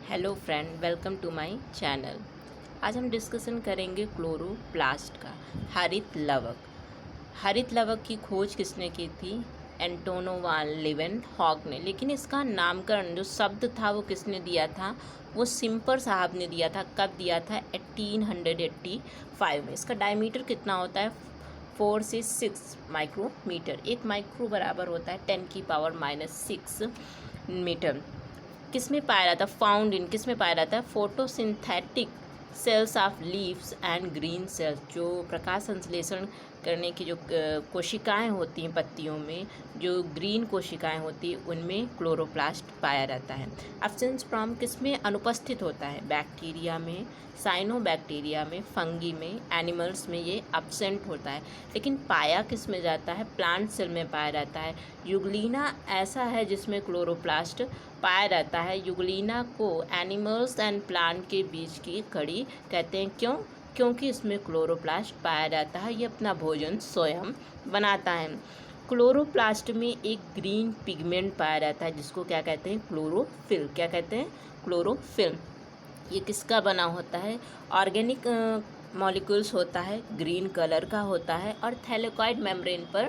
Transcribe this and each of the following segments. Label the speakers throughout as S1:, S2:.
S1: Hello friend, welcome to my channel. आज हम discussion करेंगे क्लोरोप्लास्ट का। हरित लवक। हरित लवक की खोज किसने की थी? एंटोनो वान लीवेनहॉक ने। लेकिन इसका नामकरण जो शब्द था वो किसने दिया था? वो सिम्पर साहब ने दिया था। कब दिया था? 1885 में। इसका डायमीटर कितना होता है? 4 से 6 माइक्रोमीटर। एक माइक्रो बराबर होता है 10⁻⁻6 मीटर। किस में पाया जाता है? फाउंड इन किस में पाया जाता है? Photosynthetic cells of leaves and green cells. जो प्रकाश संश्लेषण करने की जो कोशिकाएं होती हैं पत्तियों में, जो ग्रीन कोशिकाएं होती हैं, उनमें क्लोरोप्लास्ट पाया जाता है। एब्सेंस फ्रॉम किस में अनुपस्थित होता है? बैक्टीरिया में, साइनोबैक्टीरिया में, फंगी में, एनिमल्स में ये एब्सेंट होता है। लेकिन पाया किस में जाता है? प्लांट सेल में पाया जाता है। यूग्लिना ऐसा है जिसमें क्लोरोप्लास्ट पाया जाता है। यूग्लिना को एनिमल्स एंड प्लांट के बीच की कड़ी कहते हैं। क्यों? क्योंकि इसमें क्लोरोप्लास्ट पाया जाता है। ये अपना भोजन स्वयं बनाता है। क्लोरोप्लास्ट में एक ग्रीन पिगमेंट पाया जाता है जिसको क्या कहते हैं? क्लोरोफिल। क्या कहते हैं? क्लोरोफिल। ये किसका बना होता है? ऑर्गेनिक मॉलिक्यूल्स होता है, ग्रीन कलर का होता है और थैलेकॉइड मेम्ब्रेन पर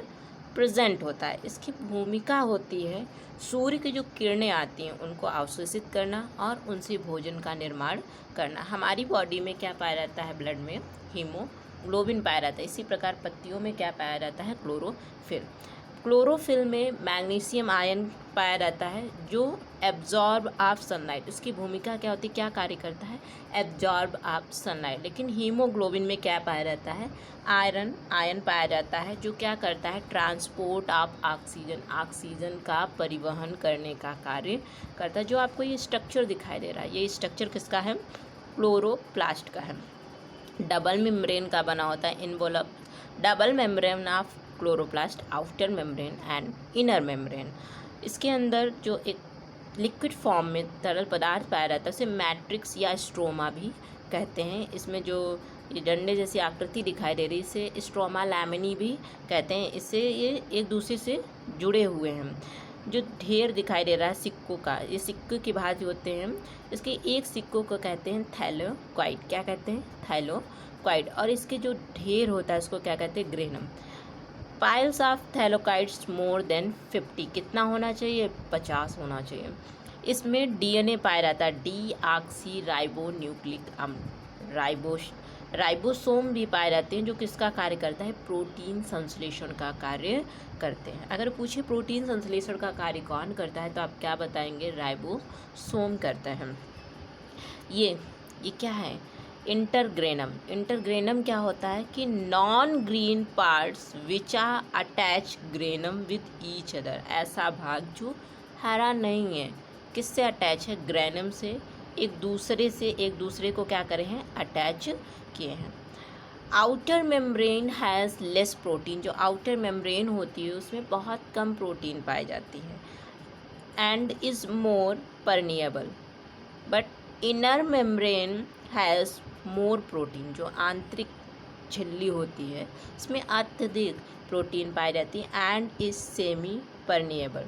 S1: प्रेजेंट होता है। इसकी भूमिका होती है सूर्य की जो किरणें आती हैं उनको अवशोषित करना और उनसे भोजन का निर्माण करना। हमारी बॉडी में क्या पाया जाता है? ब्लड में हीमोग्लोबिन पाया जाता है। इसी प्रकार पत्तियों में क्या पाया जाता है? क्लोरोफिल। क्लोरोफिल में मैग्नीशियम आयन पाया जाता है जो एब्जॉर्ब ऑफ सनलाइट। उसकी भूमिका क्या होती है? क्या कार्य करता है? Absorb of sunlight. लेकिन हीमोग्लोबिन में क्या पाया जाता है? आयन पाया जाता है जो क्या करता है? Transport of oxygen. ऑक्सीजन का परिवहन करने का कार्य करता है। जो आपको ये स्ट्रक्चर दिखाई दे रहा है, ये स्ट्रक्चर किसका है? क्लोरोप्लास्ट का है। डबल मेम्ब्रेन का बना होता है। Envelope double membrane of chloroplast, outer membrane and inner membrane. इसके अंदर जो एक लिक्विड फॉर्म में तरल पदार्थ पाया जाता है उसे मैट्रिक्स या स्ट्रोमा भी कहते हैं। इसमें जो ये डंडे जैसी आकृति दिखाई दे रही है इसे स्ट्रोमा लैमिनी भी कहते हैं। इससे ये एक दूसरे से जुड़े हुए हैं। जो ढेर दिखाई दे रहा है सिक्कों का, ये सिक्के की भांति होते हैं। इसके एक सिक्कों को कहते हैं थैलोक्वाइड। क्या कहते हैं? थैलोक्वाइड। और इसके जो ढेर होता है उसको क्या कहते हैं? Granum. Piles of thylakoids more than 50। कितना होना चाहिए? 50 होना चाहिए। इसमें डीएनए पाया जाता है। डीऑक्सी राइबो न्यूक्लिक अम्ल। राइबोसोम भी पाए जाते हैं जो किसका कार्य करता है? प्रोटीन संश्लेषण का कार्य करते हैं। अगर पूछे प्रोटीन संश्लेषण का कार्य कौन करता है तो आप क्या बताएंगे? राइबोसोम करते हैं। ये क्या है? इंटरग्रेनम। इंटरग्रेनम क्या होता है कि non green parts which are attach granum with each other. ऐसा भाग जो हरा नहीं है, किससे अटैच है? ग्रेनम से। एक दूसरे को क्या करे हैं? अटैच किए हैं। Outer membrane has less protein. जो आउटर मेम्ब्रेन होती है उसमें बहुत कम प्रोटीन पाई जाती है। And is more permeable. But inner membrane has more protein. जो आंतरिक झिल्ली होती है उसमें अत्यधिक प्रोटीन पाई जाती है। And is semi permeable.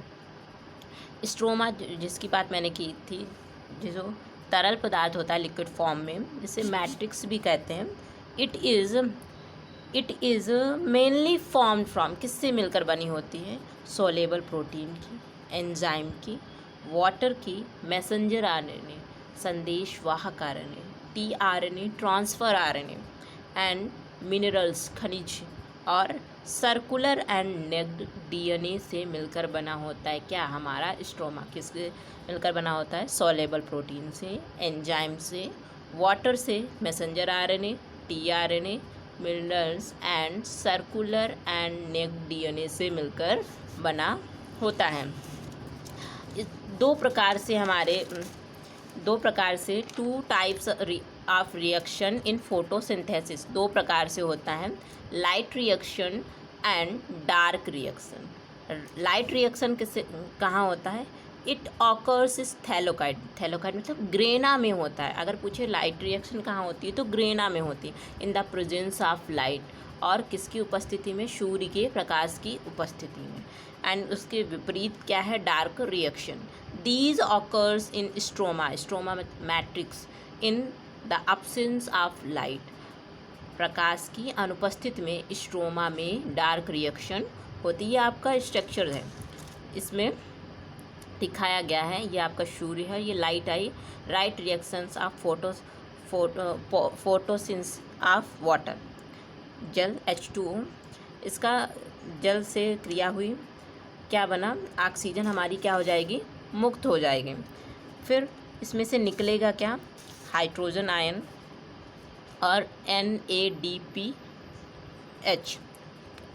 S1: Stroma जिसकी बात मैंने की थी, जो तरल पदार्थ होता है लिक्विड फॉर्म में, जिसे मैट्रिक्स भी कहते हैं। It is mainly form from. किससे मिलकर बनी होती है? सोलेबल प्रोटीन की, एंजाइम की, वाटर की, मैसेंजर आरएनए, संदेश वाहक RNA, tRNA, transfer RNA and minerals, खनिज, और सर्कुलर एंड नेक्ड डीएनए से मिलकर बना होता है। क्या? हमारा स्ट्रोमा किससे मिलकर बना होता है? सोलेबल प्रोटीन से, एंजाइम से, वाटर से, messenger RNA, tRNA, minerals and circular and naked DNA से मिलकर बना होता है। दो प्रकार से 2 types of reaction in photosynthesis. 2 प्रकार से होता है, light reaction and dark reaction. Light reaction किससे कहाँ होता है? It occurs is thylakoid. Thylakoid मतलब ग्रेना में होता है। अगर पूछे लाइट रिएक्शन कहाँ होती है तो ग्रेना में होती है। In the presence of light. और किसकी उपस्थिति में? सूर्य के प्रकाश की उपस्थिति में। एंड उसके विपरीत क्या है? Dark reaction. These occurs in stroma matrix in the absence of light. प्रकाश की अनुपस्थिति में स्ट्रोमा में डार्क रिएक्शन होती है। ये आपका स्ट्रक्चर है, इसमें दिखाया गया है। ये आपका सूर्य है, ये light I, right reactions of photosynthesis of water, जल H2O, इसका जल से क्रिया हुई, क्या बना, ऑक्सीजन हमारी क्या हो जाएगी, मुक्त हो जाएगी। फिर इसमें से निकलेगा क्या, हाइड्रोजन आयन और NADPH।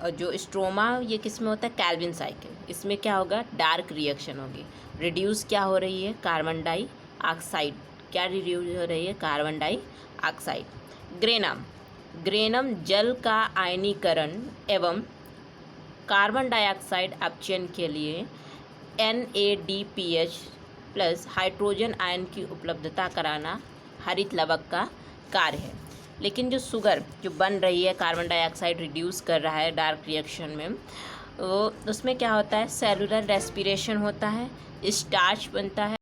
S1: और जो स्ट्रोमा ये किस में होता है, कैल्विन साइकिल, इसमें क्या होगा, डार्क रिएक्शन होगी। रिड्यूस क्या हो रही है, कार्बन डाइऑक्साइड, क्या रिड्यूस हो रही है, कार्बन डाइऑक्साइड। ग्रेनम जल का आयनीकरण एवं कार्बन डाइऑक्साइड अपचयन के लिए NADPH प्लस हाइड्रोजन आयन की उपलब्धता कराना हरित लवक का कार्य है। लेकिन जो शुगर जो बन रही है, कार्बन डाइऑक्साइड रिड्यूस कर रहा है डार्क रिएक्शन में, वो उसमें क्या होता है, सेलुलर रेस्पिरेशन होता है, स्टार्च बनता है।